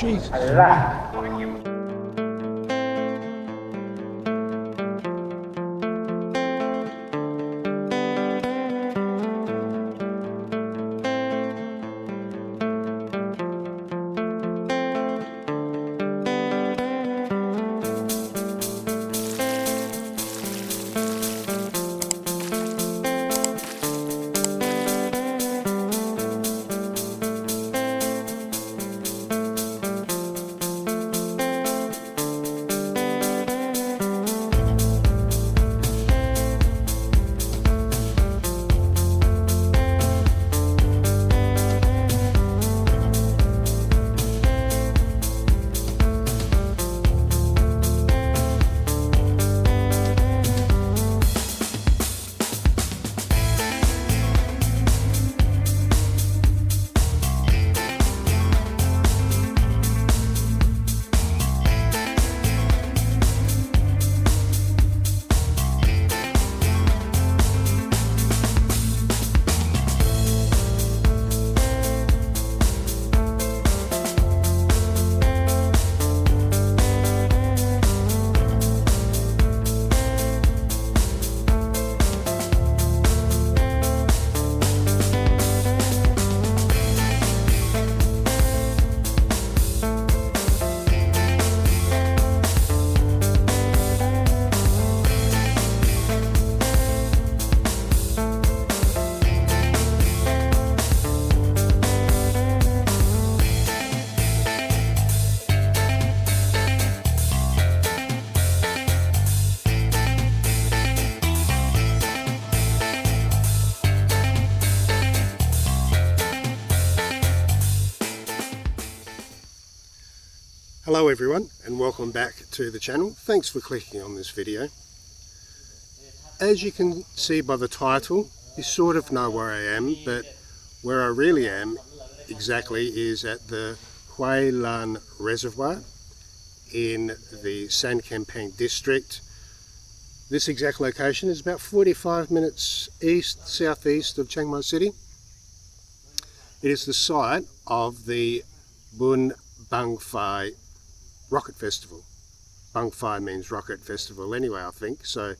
Jesus. Hello everyone and welcome back to the channel. Thanks for clicking on this video. As you can see by the title, you sort of know where I am, but where I really am exactly is at the Huai Lan Reservoir in the San Kampang district. This exact location is about 45 minutes southeast of Chiang Mai City. It is the site of the Bun Bangfi Rocket Festival. Bang Fai means rocket festival anyway, I think, so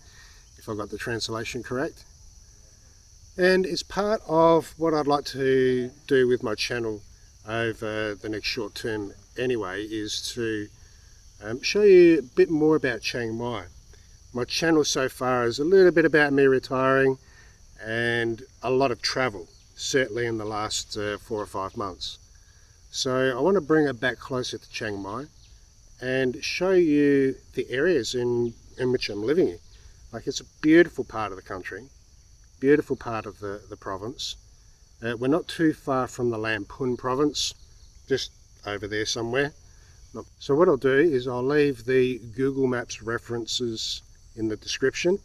if I got the translation correct. And it's part of what I'd like to do with my channel over the next short term anyway, is to show you a bit more about Chiang Mai. My channel so far is a little bit about me retiring and a lot of travel, certainly in the last 4 or 5 months. So I want to bring it back closer to Chiang Mai and show you the areas in which I'm living in. Like, it's a beautiful part of the country, beautiful part of the province. We're not too far from the Lampun province, just over there somewhere. So what I'll do is I'll leave the Google Maps references in the description.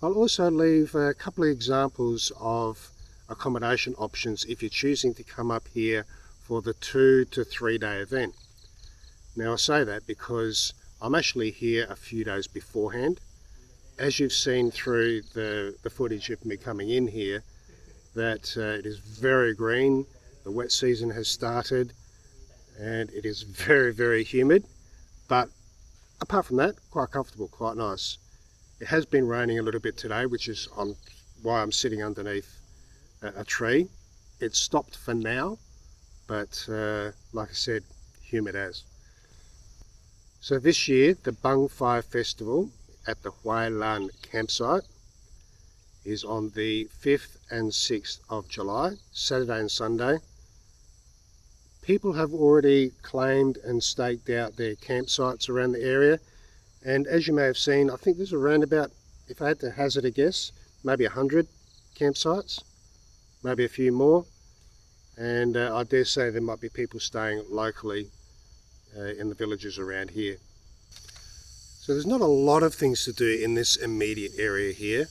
I'll also leave a couple of examples of accommodation options if you're choosing to come up here for the 2 to 3 day event. Now I say that because I'm actually here a few days beforehand. As you've seen through the footage of me coming in here, that it is very green, the wet season has started, and it is very, very humid, but apart from that, quite comfortable, quite nice. It has been raining a little bit today, which is why I'm sitting underneath a tree. It's stopped for now, but like I said, humid as. So this year, the Bang Fai Festival at the Huai Lan Campsite is on the 5th and 6th of July, Saturday and Sunday. People have already claimed and staked out their campsites around the area, and as you may have seen, I think there's around about, if I had to hazard a guess, maybe 100 campsites, maybe a few more, and I dare say there might be people staying locally in the villages around here. So there's not a lot of things to do in this immediate area here.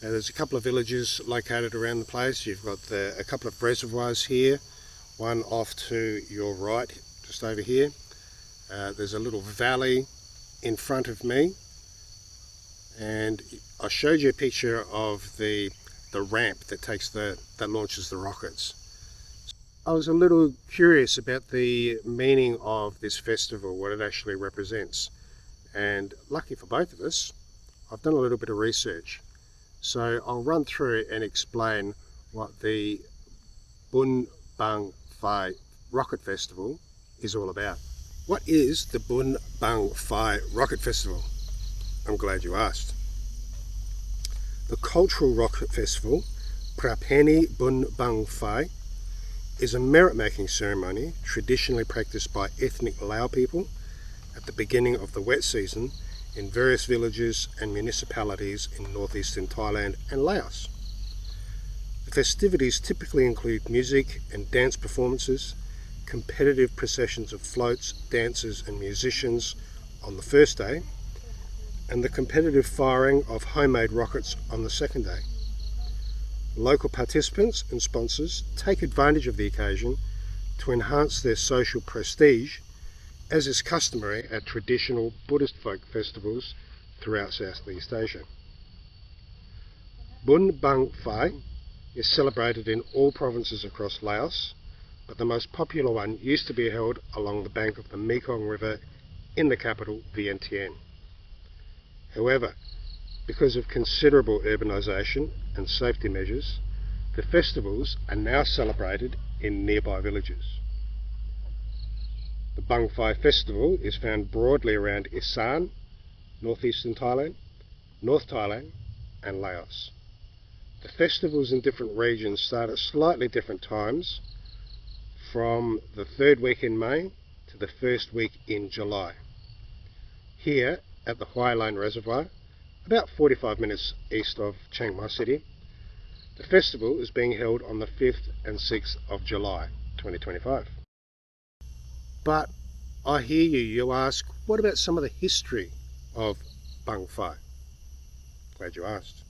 There's a couple of villages located around the place. You've got a couple of reservoirs here, one off to your right, just over here. There's a little valley in front of me, and I showed you a picture of the ramp that launches the rockets. I was a little curious about the meaning of this festival, what it actually represents. And lucky for both of us, I've done a little bit of research. So I'll run through and explain what the Bun Bangfi Rocket Festival is all about. What is the Bun Bangfi Rocket Festival? I'm glad you asked. The cultural rocket festival, Prapeni Bun Bangfi, is a merit-making ceremony traditionally practiced by ethnic Lao people at the beginning of the wet season in various villages and municipalities in northeastern Thailand and Laos. The festivities typically include music and dance performances, competitive processions of floats, dancers and musicians on the first day, and the competitive firing of homemade rockets on the second day. Local participants and sponsors take advantage of the occasion to enhance their social prestige, as is customary at traditional Buddhist folk festivals throughout Southeast Asia. Bun Bangfi is celebrated in all provinces across Laos, but the most popular one used to be held along the bank of the Mekong River in the capital, Vientiane. However, because of considerable urbanisation and safety measures, the festivals are now celebrated in nearby villages. The Bang Fai Festival is found broadly around Isan, northeastern Thailand, North Thailand and Laos. The festivals in different regions start at slightly different times, from the third week in May to the first week in July. Here at the Huai Lan Reservoir, about 45 minutes east of Chiang Mai City, the festival is being held on the 5th and 6th of July 2025. But I hear you ask, what about some of the history of Bang Fai? Glad you asked.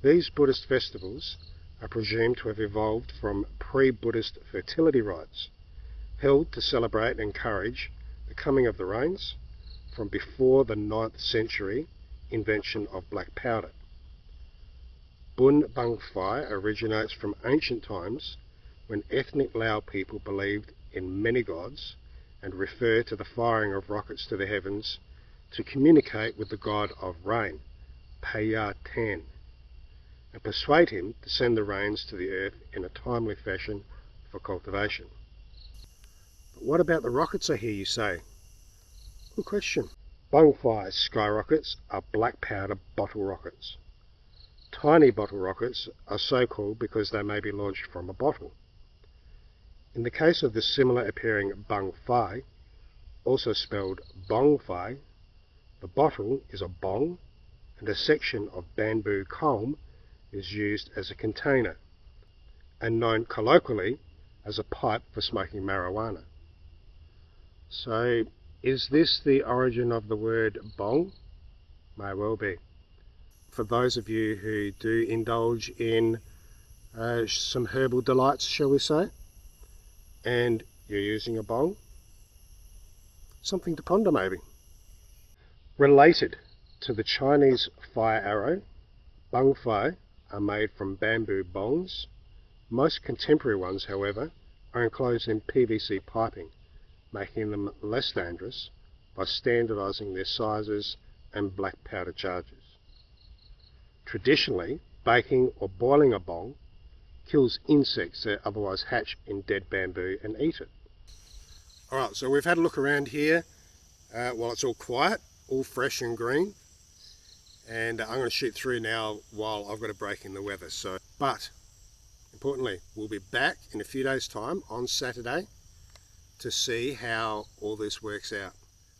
These Buddhist festivals are presumed to have evolved from pre-Buddhist fertility rites, held to celebrate and encourage the coming of the rains from before the 9th century invention of black powder. Bun Bangfi originates from ancient times when ethnic Lao people believed in many gods and refer to the firing of rockets to the heavens to communicate with the god of rain, Phaya Thaen, and persuade him to send the rains to the earth in a timely fashion for cultivation. But what about the rockets, I hear you say? Good question. Bang Fai skyrockets are black powder bottle rockets. Tiny bottle rockets are so called because they may be launched from a bottle. In the case of the similar appearing Bang Fai, also spelled Bong Fai, the bottle is a bong and a section of bamboo culm is used as a container and known colloquially as a pipe for smoking marijuana. So, is this the origin of the word bong? May well be. For those of you who do indulge in some herbal delights, shall we say, and you're using a bong, something to ponder maybe. Related to the Chinese fire arrow, Bang Fai are made from bamboo bongs. Most contemporary ones, however, are enclosed in PVC piping, making them less dangerous by standardising their sizes and black powder charges. Traditionally, baking or boiling a bong kills insects that otherwise hatch in dead bamboo and eat it. Alright, so we've had a look around here while it's all quiet, all fresh and green, and I'm going to shoot through now while I've got a break in the weather. But importantly, we'll be back in a few days' time on Saturday to see how all this works out.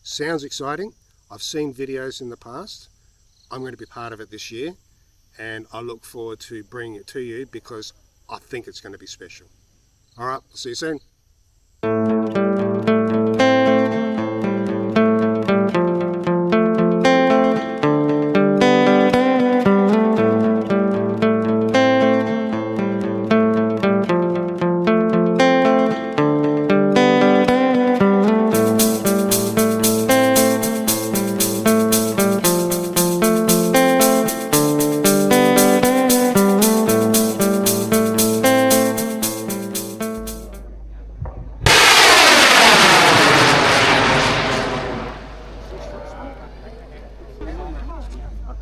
Sounds exciting. I've seen videos in the past. I'm going to be part of it this year, and I look forward to bringing it to you because I think it's going to be special. Alright, I'll see you soon.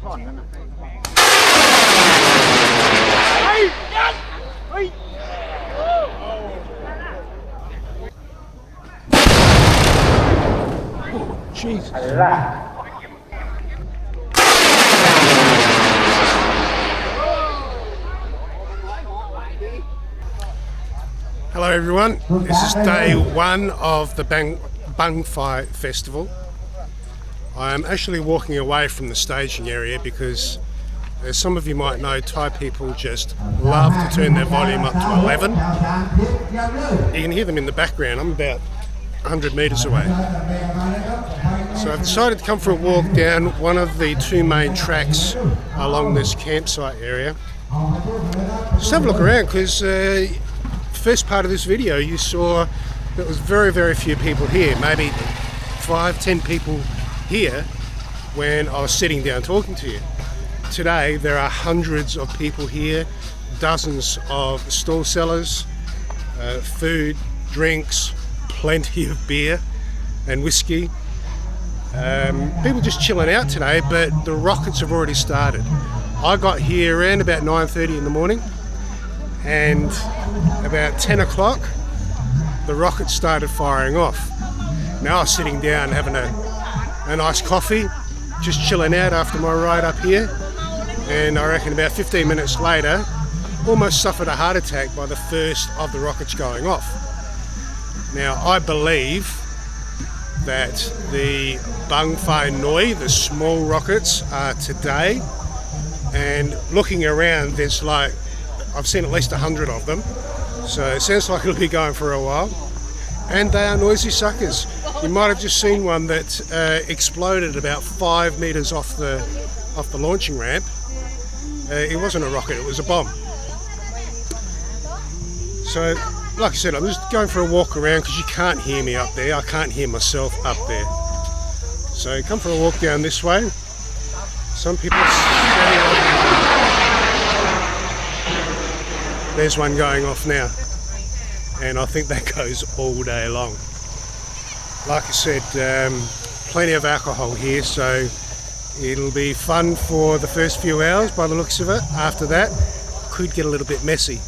Jesus. Hello everyone, this is day one of the Bang Fai Festival. I am actually walking away from the staging area because, as some of you might know, Thai people just love to turn their volume up to 11. You can hear them in the background. I'm about 100 metres away. So I've decided to come for a walk down one of the two main tracks along this campsite area. Just have a look around because first part of this video you saw there was very few people here, maybe 5-10 people here when I was sitting down talking to you. Today there are hundreds of people here, dozens of stall sellers, food, drinks, plenty of beer and whiskey. People just chilling out today, but the rockets have already started. I got here around about 9:30 in the morning, and about 10 o'clock the rockets started firing off. Now I was sitting down having a nice coffee, just chilling out after my ride up here, and I reckon about 15 minutes later almost suffered a heart attack by the first of the rockets going off. Now I believe that the Bang Fai Noi, the small rockets, are today, and looking around there's like, I've seen at least 100 of them, so it sounds like it'll be going for a while. And they are noisy suckers. You might have just seen one that exploded about 5 metres off the launching ramp. It wasn't a rocket, it was a bomb. So like I said, I'm just going for a walk around because you can't hear me up there. I can't hear myself up there. So come for a walk down this way. Some people are standing on. There's one going off now, and I think that goes all day long. Like I said, plenty of alcohol here, so it'll be fun for the first few hours by the looks of it. After that, could get a little bit messy.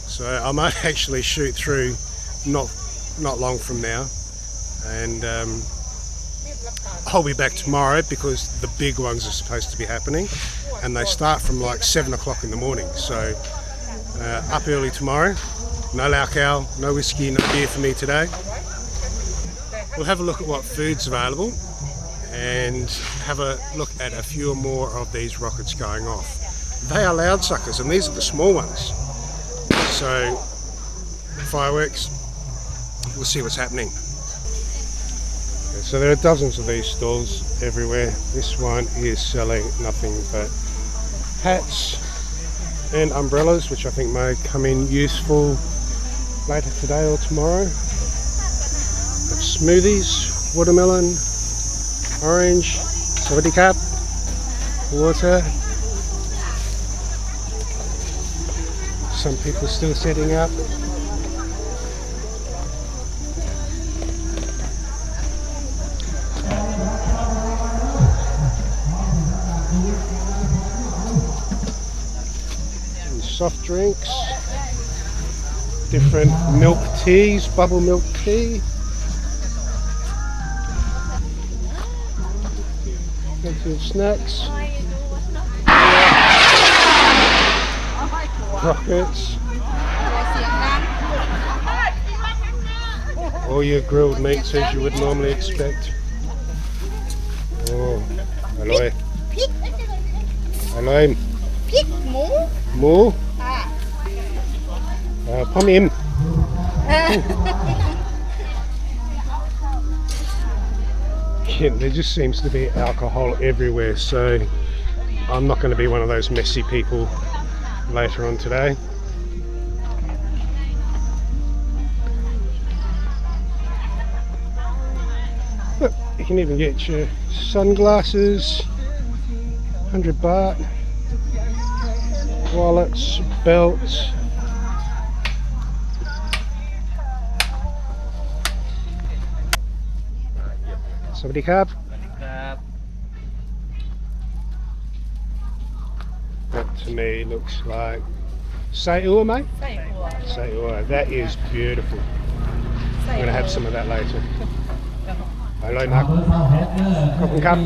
So I might actually shoot through not long from now, and I'll be back tomorrow because the big ones are supposed to be happening, and they start from like 7 o'clock in the morning. So up early tomorrow. No lao khao, no whiskey, no beer for me today. We'll have a look at what food's available and have a look at a few more of these rockets going off. They are loud suckers, and these are the small ones. So fireworks, we'll see what's happening. Okay, so there are dozens of these stalls everywhere. This one is selling nothing but hats and umbrellas, which I think may come in useful later today or tomorrow. Smoothies, watermelon, orange, sawadee cup, water. Some people still setting up. And soft drinks, different milk teas, bubble milk tea. Plenty of snacks. Rockets. All your grilled meats as you would normally expect. Oh, aloy. Aloy. Mu. Pom im. Yeah, there just seems to be alcohol everywhere, so I'm not going to be one of those messy people later on today. Look, you can even get your sunglasses, 100 baht, wallets, belts. Sawadee krap. to me looks like Sayur, mate? Sayur. That is beautiful. I'm going to have some of that later. Hello, Mark. Cup.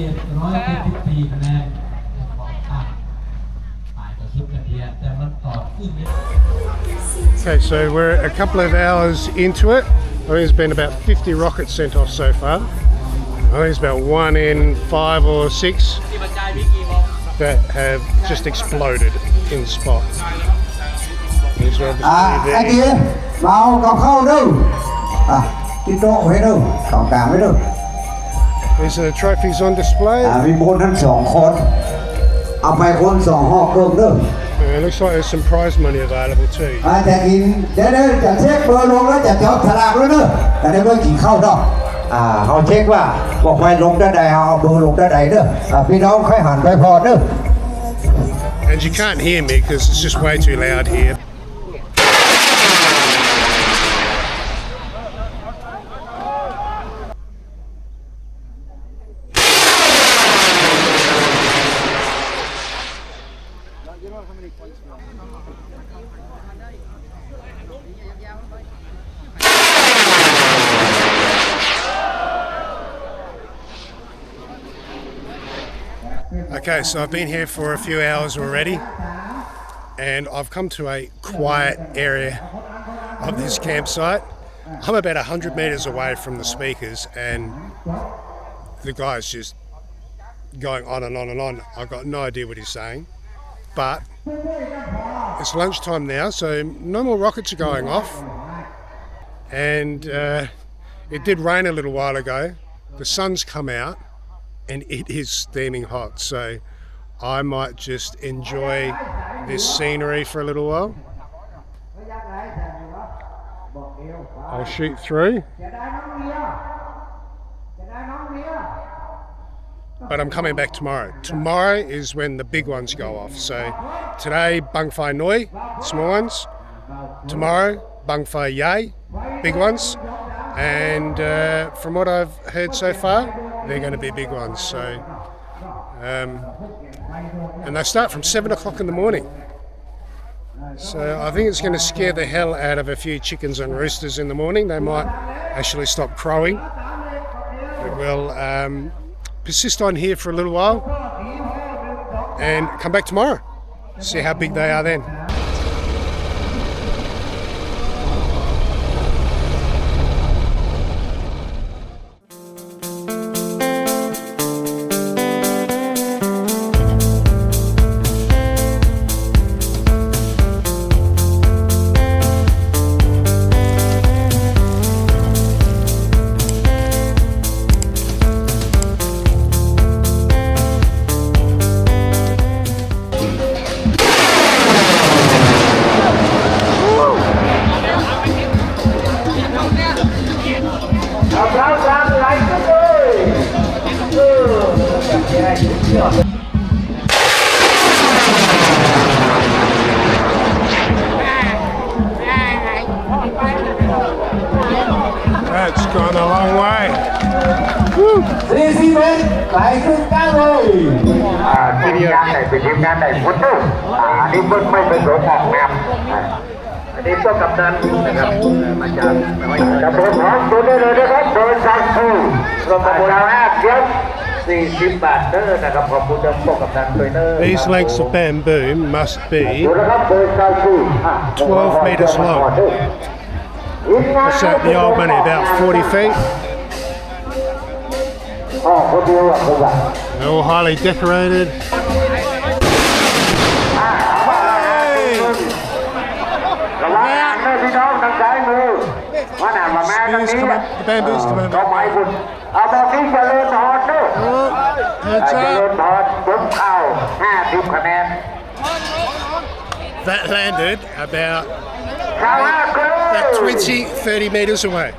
Okay, so we're a couple of hours into it. I think there's been about 50 rockets sent off so far. I think it's about 1 in 5 or 6 that have just exploded in spot. These are obviously there. These are the trophies on display. It looks like there's some prize money available too. And you can't hear me because it's just way too loud here. Okay, so I've been here for a few hours already, and I've come to a quiet area of this campsite. I'm about 100 meters away from the speakers, and the guy's just going on and on and on. I've got no idea what he's saying, but it's lunchtime now, so no more rockets are going off. And it did rain a little while ago. The sun's come out and it is steaming hot, so I might just enjoy this scenery for a little while. I'll shoot through, but I'm coming back tomorrow. Tomorrow is when the big ones go off. So today, Bang Fai Noi, small ones. Tomorrow, Bang Fai Yai, big ones. And from what I've heard so far, they're going to be big ones. So, and they start from 7 o'clock in the morning. So I think it's going to scare the hell out of a few chickens and roosters in the morning. They might actually stop crowing. But we'll persist on here for a little while and come back tomorrow. See how big they are then. That's gone a long way. Woo. These lengths of bamboo must be 12 meters long. What's that, the old money, about 40 feet? They're all highly decorated. The bamboo's coming up. Heads up. That landed about 20-30 meters away.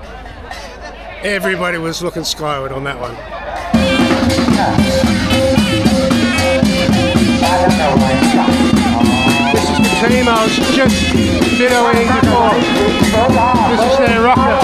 Everybody was looking skyward on that one. This is the team I was just videoing before. This is their rocket.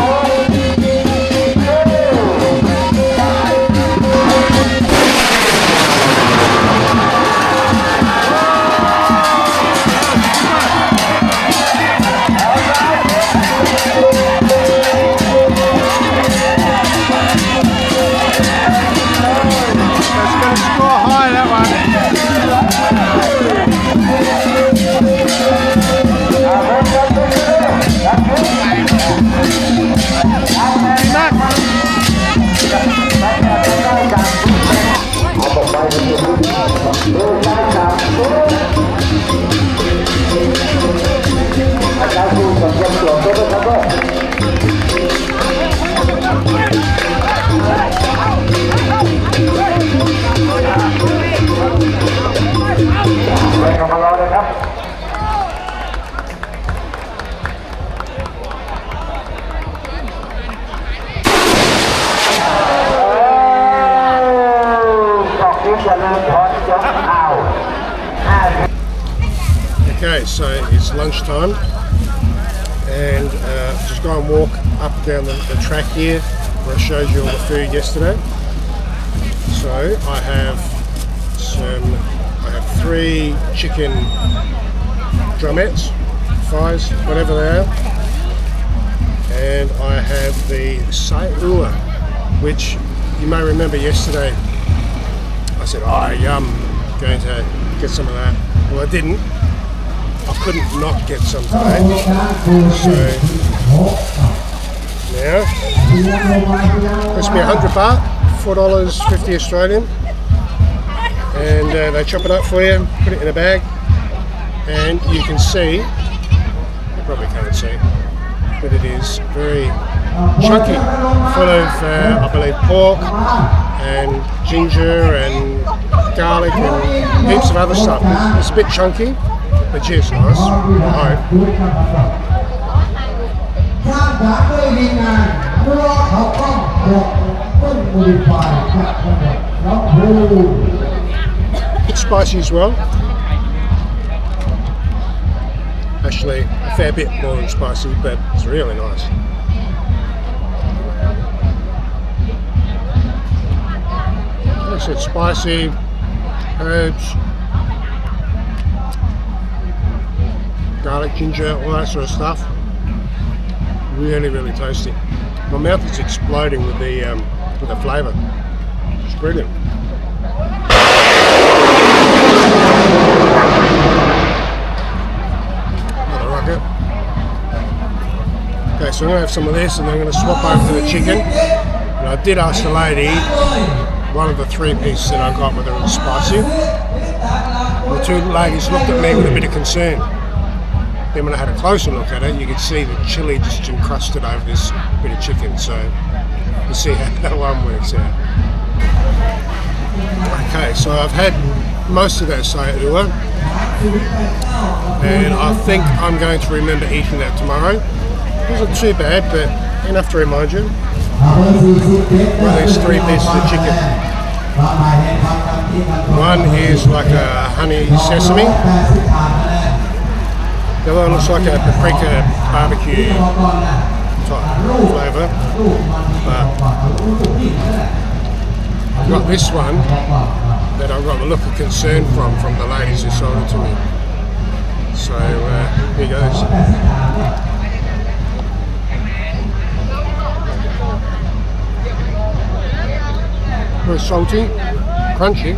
Okay, so it's lunchtime, and just go and walk up down the track here where I showed you all the food yesterday. So I have 3 chicken drumettes, thighs, whatever they are, and I have the sai ua, which you may remember yesterday I said, oh yum, going to get some of that. Well, I didn't. I couldn't not get some today. So now, cost me 100 baht, $4.50 Australian, and they chop it up for you, put it in a bag, and you can see, you probably can't see, but it is very chunky, full of I believe pork and ginger and garlic and heaps of other stuff. It's a bit chunky, but cheers, nice. I hope. It's spicy as well. Actually, a fair bit more than spicy, but it's really nice. Like I said, spicy, herbs, garlic, ginger, all that sort of stuff. Really, really tasty. My mouth is exploding with the flavour. It's brilliant. Another rocket. Okay, so I'm going to have some of this, and then I'm going to swap over to the chicken. And I did ask the lady one of the 3 pieces that I got whether it was spicy. The 2 ladies looked at me with a bit of concern. Then when I had a closer look at it, you could see the chili just encrusted over this bit of chicken. So we'll see how that one works out. Okay, so I've had most of that sai ua, and I think I'm going to remember eating that tomorrow. It wasn't too bad, but enough to remind you. Well, there's 3 pieces of chicken. One is like a honey sesame. The other one looks like a paprika barbecue type flavour. But I've got this one that I've got the look of concern from the ladies who sold it to me. So here goes. Very salty, crunchy.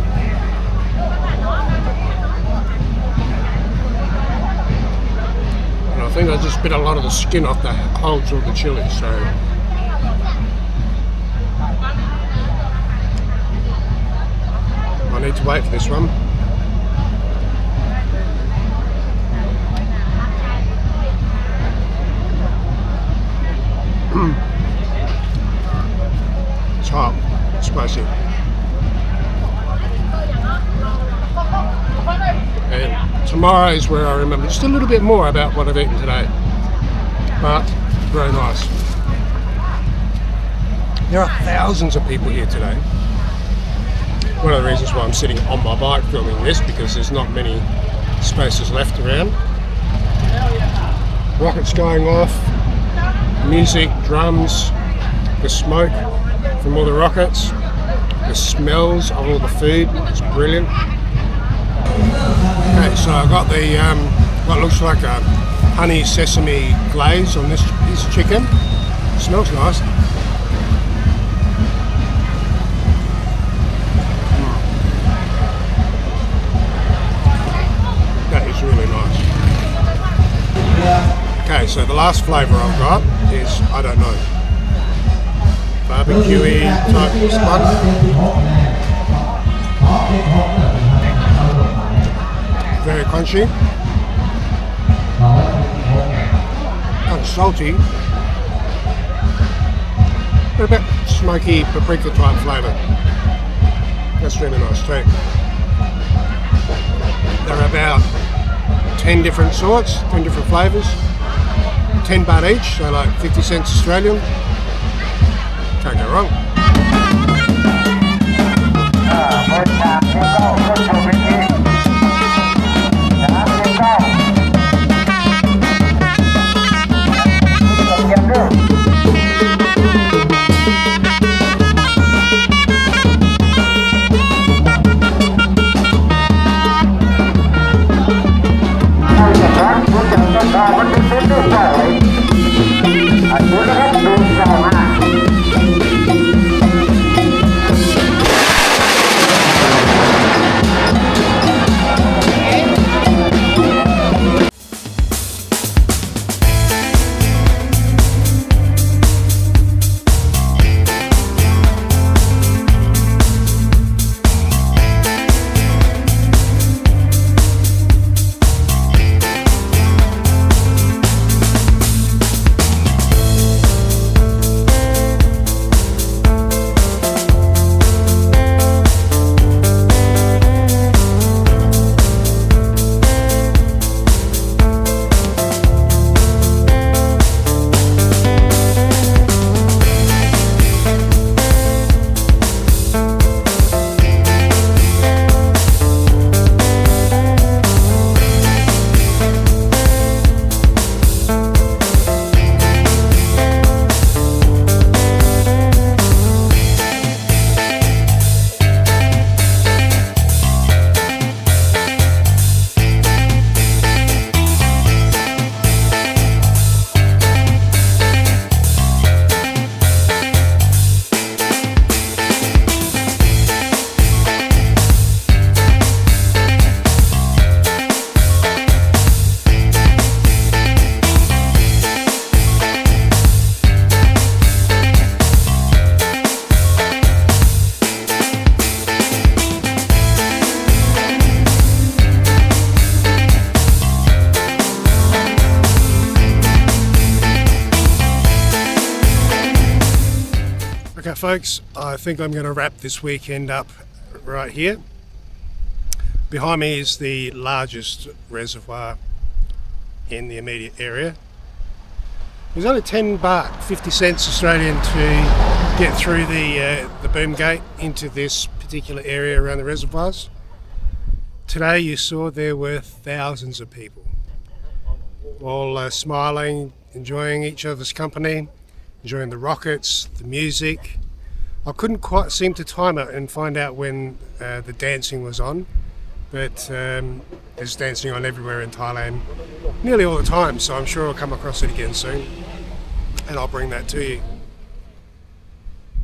And I think I just bit a lot of the skin off that holds all the chili, so. I need to wait for this one. It's hot. Spicy. And tomorrow is where I remember just a little bit more about what I've eaten today, but very nice. There are thousands of people here today. One of the reasons why I'm sitting on my bike filming this, because there's not many spaces left around. Rockets going off, music, drums, the smoke from all the rockets, the smells of all the food, it's brilliant. Okay, so I got the what looks like a honey sesame glaze on this piece of chicken. It smells nice. That is really nice. Okay, so the last flavour I've got is, I don't know, barbecue-y type spot. Very crunchy. Kind of salty. But a bit smoky paprika type flavour. That's really nice too. There are about 10 different sorts, 10 different flavours. 10 baht each, so like 50 cents Australian. Can't go wrong. Okay folks, I think I'm going to wrap this weekend up right here. Behind me is the largest reservoir in the immediate area. There's only 10 baht, 50 cents Australian to get through the boom gate into this particular area around the reservoirs. Today you saw there were thousands of people, all smiling, enjoying each other's company, enjoying the rockets, the music. I couldn't quite seem to time it and find out when the dancing was on, but there's dancing on everywhere in Thailand, nearly all the time, so I'm sure I'll come across it again soon, and I'll bring that to you.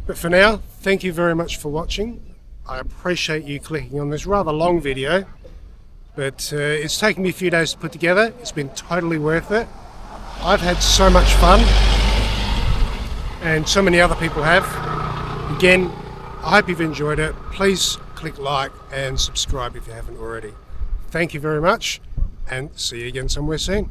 But for now, thank you very much for watching. I appreciate you clicking on this rather long video, but it's taken me a few days to put together. It's been totally worth it. I've had so much fun, and so many other people have. Again, I hope you've enjoyed it. Please click like and subscribe if you haven't already. Thank you very much, and see you again somewhere soon.